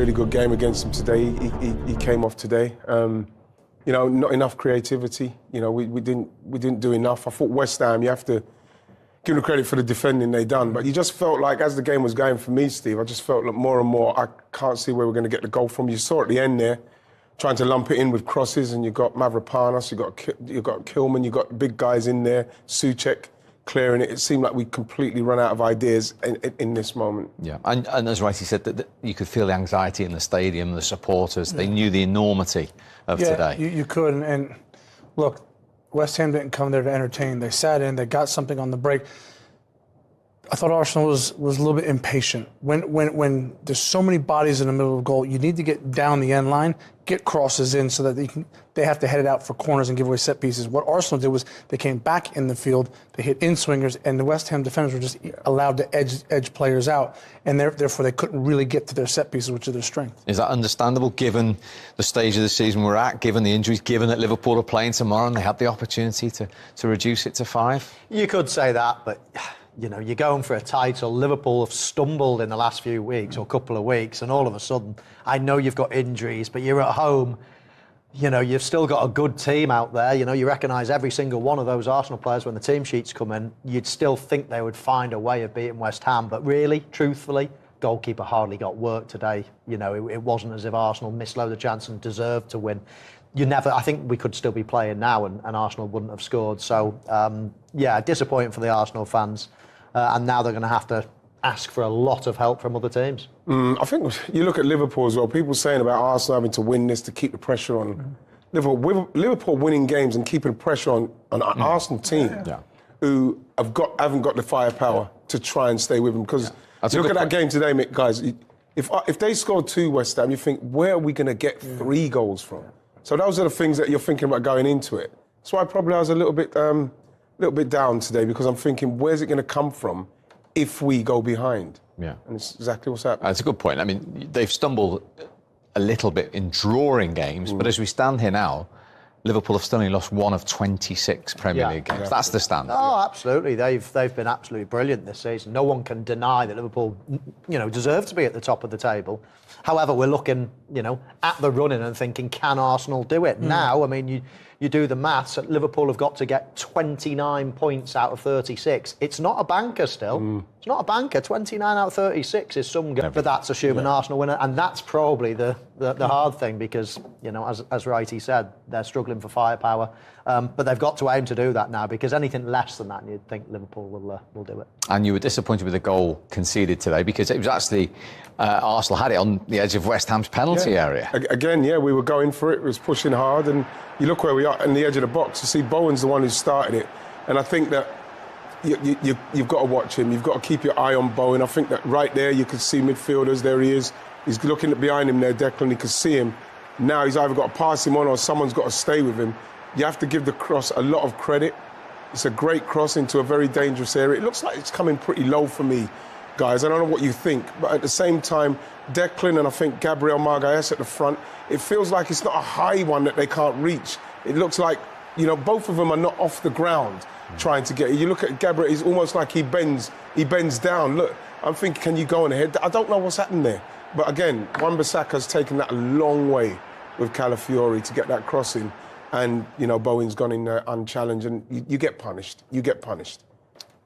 really good game against him today. He came off today. You know, not enough creativity. You know, we didn't do enough. I thought West Ham, you have to give them credit for the defending they done, but you just felt like as the game was going for me, Steve, I just felt like more and more I can't see where we're going to get the goal from. You saw at the end there, trying to lump it in with crosses, and you got Mavropanos, you got Kilman, you got big guys in there, Souček clearing it. It seemed like we completely run out of ideas in this moment. Yeah, and as Wright said, that you could feel the anxiety in the stadium, the supporters. They knew the enormity of today. You could, and look, West Ham didn't come there to entertain. They sat in, they got something on the break. I thought Arsenal was a little bit impatient. When there's so many bodies in the middle of the goal, you need to get down the end line, get crosses in so that they have to head it out for corners and give away set pieces. What Arsenal did was they came back in the field, they hit in-swingers, and the West Ham defenders were just allowed to edge players out, and therefore they couldn't really get to their set pieces, which are their strength. Is that understandable, given the stage of the season we're at, given the injuries, given that Liverpool are playing tomorrow and they had the opportunity to reduce it to 5? You could say that, but you know, you're going for a title. Liverpool have stumbled in the last few weeks or couple of weeks, and all of a sudden, I know you've got injuries, but you're at home. You know, you've still got a good team out there. You know, you recognise every single one of those Arsenal players when the team sheets come in. You'd still think they would find a way of beating West Ham, but really, truthfully, goalkeeper hardly got work today. You know, it wasn't as if Arsenal missed loads of chances and deserved to win. I think we could still be playing now and Arsenal wouldn't have scored. So, yeah, disappointing for the Arsenal fans. And now they're going to have to ask for a lot of help from other teams. I think you look at Liverpool as well. People saying about Arsenal having to win this to keep the pressure on. Liverpool winning games and keeping the pressure on an Arsenal team who haven't got the firepower to try and stay with them. Because look at that game today, guys. If they scored 2 West Ham, you think, where are we going to get 3 goals from? So those are the things that you're thinking about going into it. That's why probably I was a little bit down today, because I'm thinking, where's it going to come from if we go behind? Yeah. And it's exactly what's happening. That's a good point. I mean, they've stumbled a little bit in drawing games, but as we stand here now, Liverpool have still only lost 1 of 26 Premier League games. That's the standard. Oh, absolutely. They've been absolutely brilliant this season. No one can deny that Liverpool, you know, deserve to be at the top of the table. However, we're looking, you know, at the running and thinking, can Arsenal do it? Now, I mean, you do the maths. Liverpool have got to get 29 points out of 36. It's not a banker still. It's not a banker. 29 out of 36 is some good, but that's assuming Arsenal win it, and that's probably the hard thing, because, you know, as Wrighty said, they're struggling for firepower, but they've got to aim to do that now, because anything less than that, you'd think Liverpool will do it. And you were disappointed with the goal conceded today, because it was actually Arsenal had it on the edge of West Ham's penalty area. Again, we were going for it. It was pushing hard, and you look where we are on the edge of the box. You see, Bowen's the one who started it, and I think that you've got to watch him. You've got to keep your eye on Bowen. I think that right there you could see midfielders. There he is. He's looking behind him there, Declan. You can see him. Now he's either got to pass him on or someone's got to stay with him. You have to give the cross a lot of credit. It's a great cross into a very dangerous area. It looks like it's coming pretty low for me, guys. I don't know what you think, but at the same time, Declan and I think Gabriel Magalhaes at the front, it feels like it's not a high one that they can't reach. It looks like, you know, both of them are not off the ground trying to get it. You look at Gabriel, he's almost like he bends down. Look, I'm thinking, can you go on ahead? I don't know what's happened there. But again, Wan-Bissaka's taken that a long way with Calafiori to get that crossing. And, you know, Bowen's gone in there unchallenged, and you get punished. You get punished.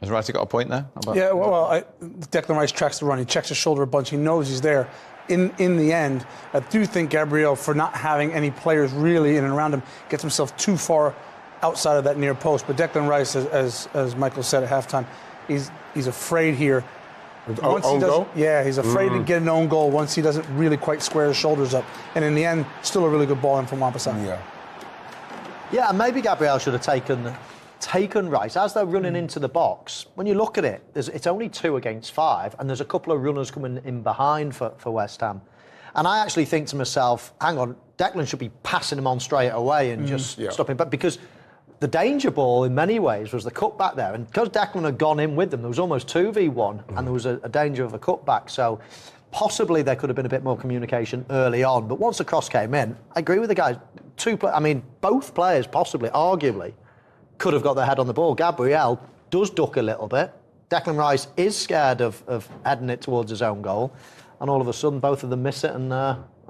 Has Wrighty got a point there? Yeah, well, Declan Rice tracks the run. He checks his shoulder a bunch. He knows he's there. In the end, I do think Gabriel, for not having any players really in and around him, gets himself too far outside of that near post. But Declan Rice, as Michael said at halftime, he's afraid here. Own goal? Yeah, he's afraid to get an own goal once he doesn't really quite square his shoulders up. And in the end, still a really good ball in from Wan-Bissaka. Yeah, and maybe Gabriel should have taken Rice as they're running into the box. When you look at it, it's only 2 against 5, and there's a couple of runners coming in behind for West Ham. And I actually think to myself, hang on, Declan should be passing him on straight away and just stopping. But because the danger ball in many ways was the cutback there, and because Declan had gone in with them, there was almost 2v1, and there was a danger of a cutback. So possibly there could have been a bit more communication early on. But once the cross came in, I agree with the guys. Both players possibly, arguably, could have got their head on the ball. Gabriel does duck a little bit. Declan Rice is scared of heading it towards his own goal. and all of a sudden both of them miss it, and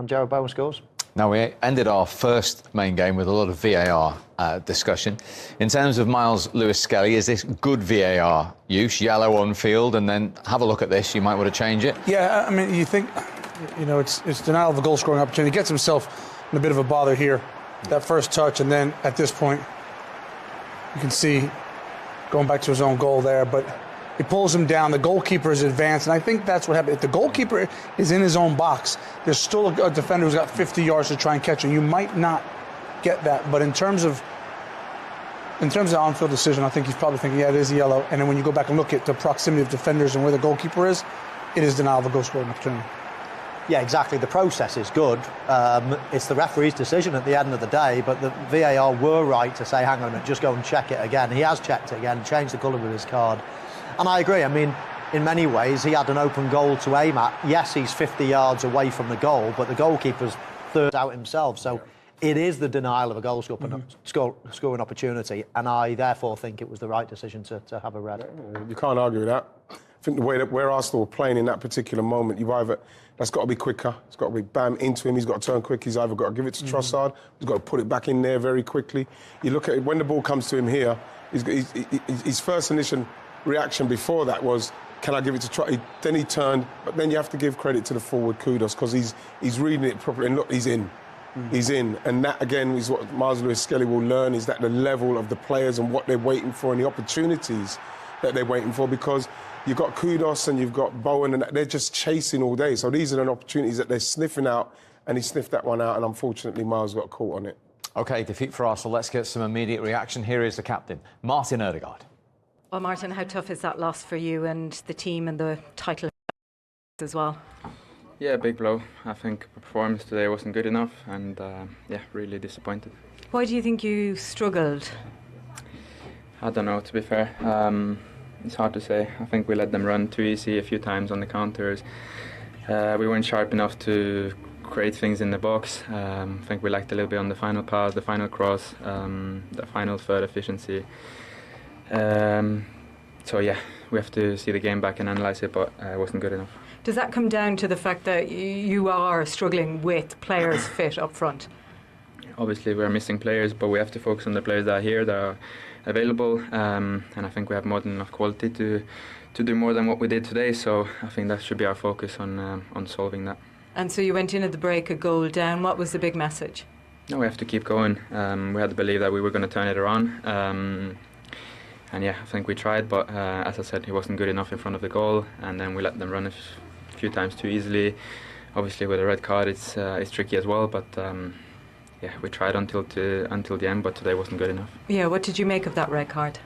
Jarrod Bowen scores. Now, we ended our first main game with a lot of VAR discussion. In terms of Miles Lewis-Skelly, is this good VAR use? Yellow on field, and then have a look at this. You might want to change it. Yeah, I mean, you think, it's denial of a goal-scoring opportunity. He gets himself in a bit of a bother here. That first touch, and then at this point, you can see going back to his own goal there, but he pulls him down. The goalkeeper is advanced, and I think that's what happened. If the goalkeeper is in his own box, there's still a defender who's got 50 yards to try and catch him. You might not get that, but in terms of the on-field decision, I think he's probably thinking, yeah, it is yellow. And then when you go back and look at the proximity of defenders and where the goalkeeper is, it is denial of a goal-scoring opportunity. Yeah, exactly. The process is good. It's the referee's decision at the end of the day, but the VAR were right to say, hang on a minute, just go and check it again. He has checked it again, changed the colour of his card. And I agree. I mean, in many ways, he had an open goal to aim at. Yes, he's 50 yards away from the goal, but the goalkeeper's third out himself. So it is the denial of a goal scoring opportunity, and I therefore think it was the right decision to have a red. You can't argue with that. I think the way that where Arsenal were playing in that particular moment, that's got to be quicker. It's got to be bam into him. He's got to turn quick. He's either got to give it to Trossard. He's got to put it back in there very quickly. You look at it, when the ball comes to him here, his first initial reaction before that was, can I give it to Trossard? Then he turned, but then you have to give credit to the forward, kudos, because he's reading it properly. And look, he's in. He's in. And that, again, is what Miles Lewis-Skelly will learn, is that the level of the players and what they're waiting for and the opportunities that they're waiting for, because you've got Kudos and you've got Bowen, and they're just chasing all day. So these are the opportunities that they're sniffing out, and he sniffed that one out, and unfortunately Miles got caught on it. OK, defeat for Arsenal. Let's get some immediate reaction. Here is the captain, Martin Odegaard. Well, Martin, how tough is that loss for you and the team and the title as well? Yeah, big blow. I think the performance today wasn't good enough, and really disappointed. Why do you think you struggled? I don't know, to be fair. It's hard to say. I think we let them run too easy a few times on the counters. We weren't sharp enough to create things in the box. I think we lacked a little bit on the final pass, the final cross, the final third efficiency. So yeah, we have to see the game back and analyse it, but it wasn't good enough. Does that come down to the fact that you are struggling with players fit up front? Obviously we're missing players, but we have to focus on the players that are here, that are available, and I think we have more than enough quality to do more than what we did today, so I think that should be our focus on solving that. And so you went in at the break a goal down. What was the big message? No, we have to keep going. We had to believe that we were going to turn it around. And yeah, I think we tried, but as I said, he wasn't good enough in front of the goal, and then we let them run a few times too easily. Obviously, with a red card, it's tricky as well. But yeah, we tried until the end, but today wasn't good enough. Yeah, what did you make of that red card?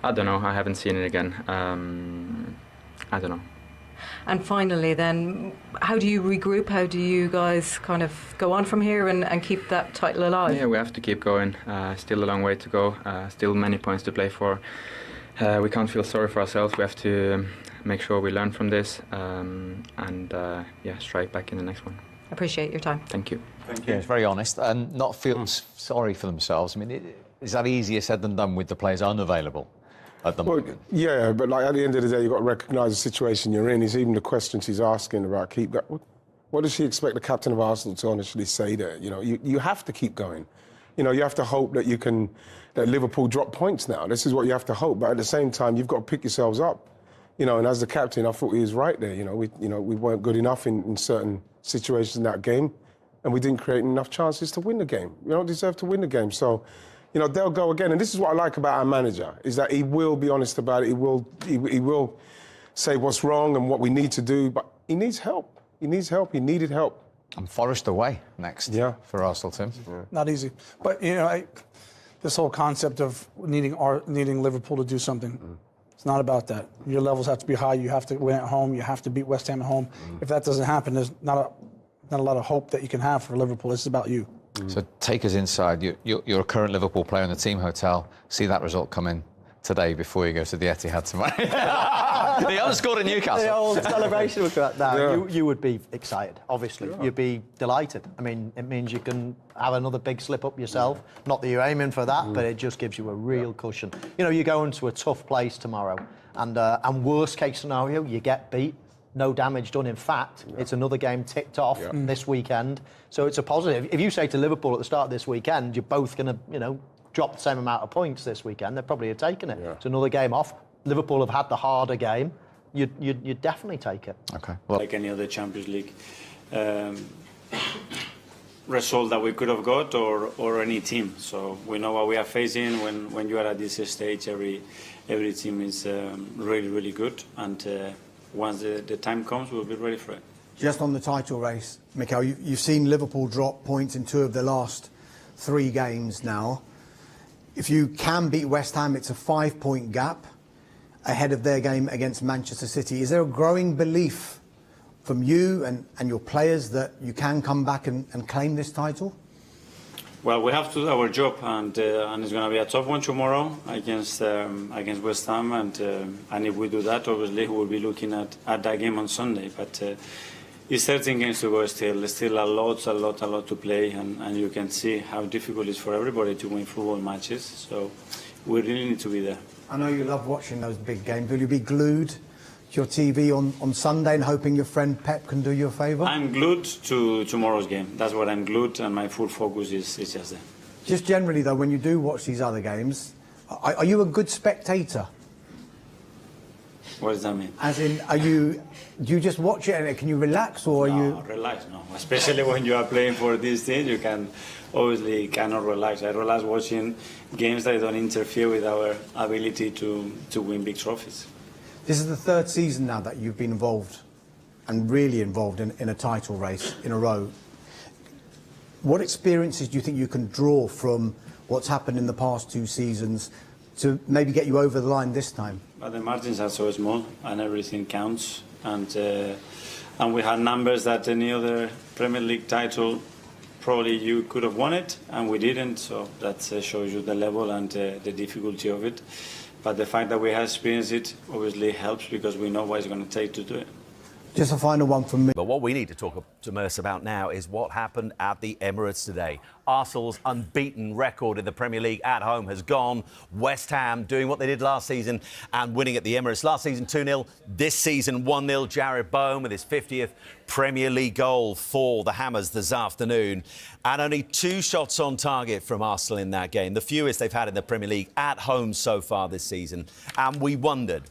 I don't know. I haven't seen it again. I don't know. And finally, then, how do you regroup? How do you guys kind of go on from here and keep that title alive? Yeah, we have to keep going. Still a long way to go. Still many points to play for. We can't feel sorry for ourselves. We have to make sure we learn from this and strike back in the next one. Appreciate your time. Thank you. Thank you. Yeah, it's very honest and not feel sorry for themselves. I mean, is that easier said than done with the players unavailable? Well, yeah, but like at the end of the day, you've got to recognise the situation you're in. It's even the questions he's asking about keep that. What does she expect the captain of Arsenal to honestly say there? You know, you have to keep going. You know, you have to hope that that Liverpool drop points now. This is what you have to hope. But at the same time, you've got to pick yourselves up. You know, and as the captain, I thought he was right there. You know, we weren't good enough in certain situations in that game, and we didn't create enough chances to win the game. We don't deserve to win the game, so. You know, they'll go again, and this is what I like about our manager, is that he will be honest about it. He will say what's wrong and what we need to do, but he needs help. He needs help. He needed help. And Forest away next for Arsenal, Tim. Yeah. Not easy. But, you know, this whole concept of needing Liverpool to do something, it's not about that. Your levels have to be high. You have to win at home. You have to beat West Ham at home. If that doesn't happen, there's not a lot of hope that you can have for Liverpool. It's about you. So take us inside. You're a current Liverpool player in the team hotel. See that result come in today before you go to the Etihad tomorrow. They haven't scored at Newcastle. The old celebration would go now. You would be excited, obviously. Yeah. You'd be delighted. I mean, it means you can have another big slip up yourself. Not that you're aiming for that, but it just gives you a real cushion. You know, you go into a tough place tomorrow, and worst case scenario, you get beat. no damage done. In fact, it's another game ticked off this weekend. So it's a positive. If you say to Liverpool at the start of this weekend, you're both going to, drop the same amount of points this weekend, they'd probably have taken it. It's another game off. Liverpool have had the harder game. You'd definitely take it. Okay. Well, like any other Champions League result that we could have got, or any team. So we know what we are facing. When you are at this stage, every team is really, really good. And once the time comes, we'll be ready for it. Just on the title race, Mikel, you've seen Liverpool drop points in 2 of their last 3 games now. If you can beat West Ham, it's a 5-point gap ahead of their game against Manchester City. Is there a growing belief from you and your players that you can come back and claim this title? Well, we have to do our job, and it's going to be a tough one tomorrow against West Ham, and if we do that, obviously we'll be looking at that game on Sunday. But it's 13 games to go still a lot to play, and you can see how difficult it is for everybody to win football matches. So we really need to be there. I know you love watching those big games. Will you be glued to your TV on Sunday and hoping your friend Pep can do you a favour? I'm glued to tomorrow's game. That's what I'm glued, and my full focus is just there. Just generally, though, when you do watch these other games, are you a good spectator? What does that mean? As in, do you just watch it and can you relax, or are you... Relax, no. Especially when you are playing for this team, you can obviously cannot relax. I relax watching games that don't interfere with our ability to win big trophies. This is the 3rd season now that you've been involved, and really involved in a title race in a row. What experiences do you think you can draw from what's happened in the past 2 seasons to maybe get you over the line this time? But the margins are so small, and everything counts. And we had numbers that any other Premier League title probably you could have won it, and we didn't. So that shows you the level and the difficulty of it. But the fact that we have experienced it obviously helps, because we know what it's going to take to do it. Just a final one from me. But what we need to talk to Merce about now is what happened at the Emirates today. Arsenal's unbeaten record in the Premier League at home has gone. West Ham doing what they did last season and winning at the Emirates. Last season 2-0, this season 1-0. Jarrod Bowen with his 50th Premier League goal for the Hammers this afternoon. And only 2 shots on target from Arsenal in that game, the fewest they've had in the Premier League at home so far this season. And we wondered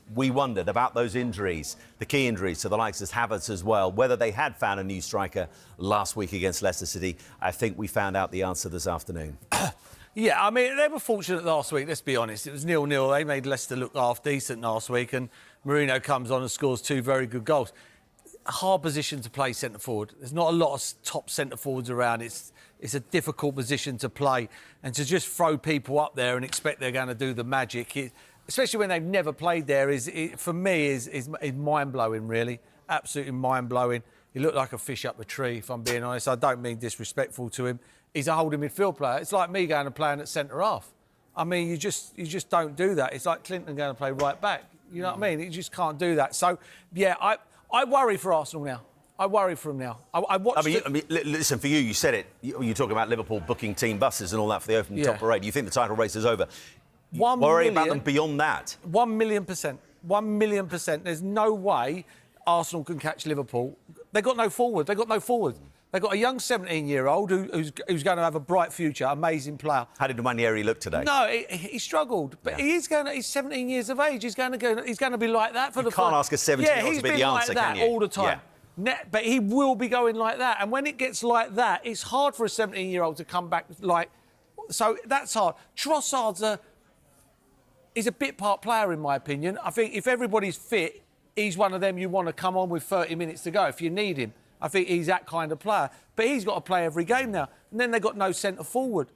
about those injuries, the key injuries to the likes of Havertz as well, whether they had found a new striker last week against Leicester City. I think we found out the answer this afternoon. Yeah, I mean, they were fortunate last week, let's be honest. It was 0-0. They made Leicester look half-decent last week, and Mourinho comes on and scores 2 very good goals. A hard position to play centre-forward. There's not a lot of top centre-forwards around. It's a difficult position to play. And to just throw people up there and expect they're going to do the magic, especially when they've never played there, for me, is mind-blowing, really. Absolutely mind-blowing. He looked like a fish up a tree, if I'm being honest. I don't mean disrespectful to him. He's a holding midfield player. It's like me going and playing at centre-half. I mean, you just don't do that. It's like Clinton going to play right back. You know what I mean? You just can't do that. So, yeah, I worry for Arsenal now. I worry for them now. I watched listen, for you, you said it. You talk about Liverpool booking team buses and all that for the Open Top Parade. You think the title race is over. Worry about them beyond that. 1,000,000%. 1,000,000%. There's no way Arsenal can catch Liverpool. They've got no forward. They've got a young 17-year-old who's going to have a bright future, amazing player. How did Ranieri look today? No, he struggled, but he's 17 years of age. He's going to be like that for the. You can't ask a 17-year-old to be the answer, can you? All the time. Yeah. But he will be going like that, and when it gets like that, it's hard for a 17-year-old to come back like. So that's hard. Trossard's he's a bit part player in my opinion. I think if everybody's fit, he's one of them you want to come on with 30 minutes to go if you need him. I think he's that kind of player. But he's got to play every game now. And then they've got no centre-forward.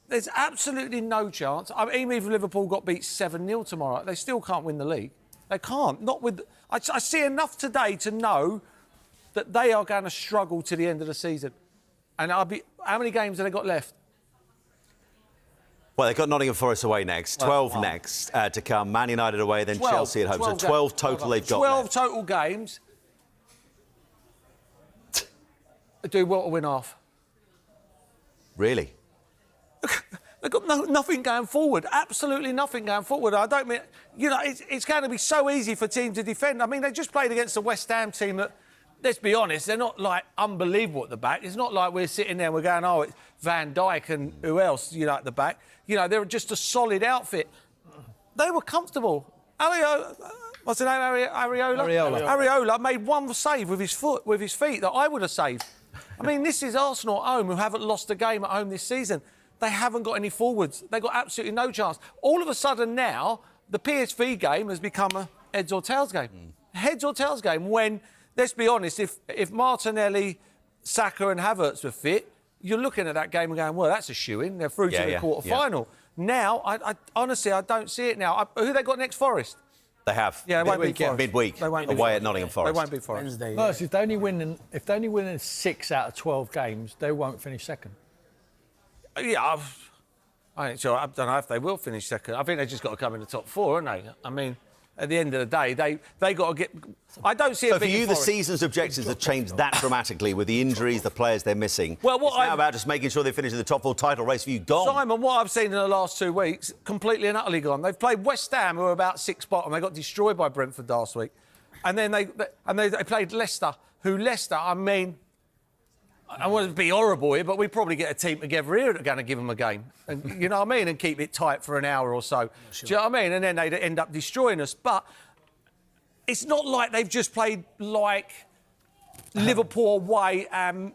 There's absolutely no chance. I mean, even if Liverpool got beat 7-0 tomorrow, they still can't win the league. They can't. Not with. I see enough today to know that they are going to struggle to the end of the season. And how many games have they got left? Well, they've got Nottingham Forest away next, 12 next to come, Man United away, then 12, Chelsea at home. So 12 total they've got 12 left. total games. Do well to win half. Really? Look They've got nothing going forward, absolutely nothing going forward. I don't mean, you know, it's going to be so easy for teams to defend. I mean, they just played against the West Ham team that, let's be honest, they're not, like, unbelievable at the back. It's not like we're sitting there and we're going, oh, it's Van Dijk and who else, you know, at the back. You know, they're just a solid outfit. They were comfortable. What's the name? Areola made one save with his feet that I would have saved. I mean, this is Arsenal at home who haven't lost a game at home this season. They haven't got any forwards. They've got absolutely no chance. All of a sudden now, the PSV game has become a heads or tails game. Heads or tails game when, let's be honest, if Martinelli, Saka and Havertz were fit, you're looking at that game and going, well, that's a shoo-in. They're through to the quarter-final. Now, I honestly, I don't see it now. Who they got next? Forest? They have. Yeah, it won't be Forest. Midweek, away at Nottingham Forest. They won't be Forest. Merce, if they only win in 6 out of 12 games, they won't finish second. Yeah, I ain't sure. I don't know if they will finish second. I think they've just got to come in the top 4, haven't they? I mean, at the end of the day, they got to get... I don't see So for you, the season's objectives have changed that dramatically with the injuries, the players they're missing. Well, it's now about just making sure they finish in the top 4 title race for you. Gone. Simon, what I've seen in the last 2 weeks, completely and utterly gone. They've played West Ham, who are about 6th bottom. They got destroyed by Brentford last week. And then they played Leicester, I mean... I want to be horrible here, but we probably get a team together here that are going to give them a game. And, you know what I mean? And keep it tight for an hour or so. Sure. Do you know what I mean? And then they'd end up destroying us. But it's not like they've just played like Liverpool away and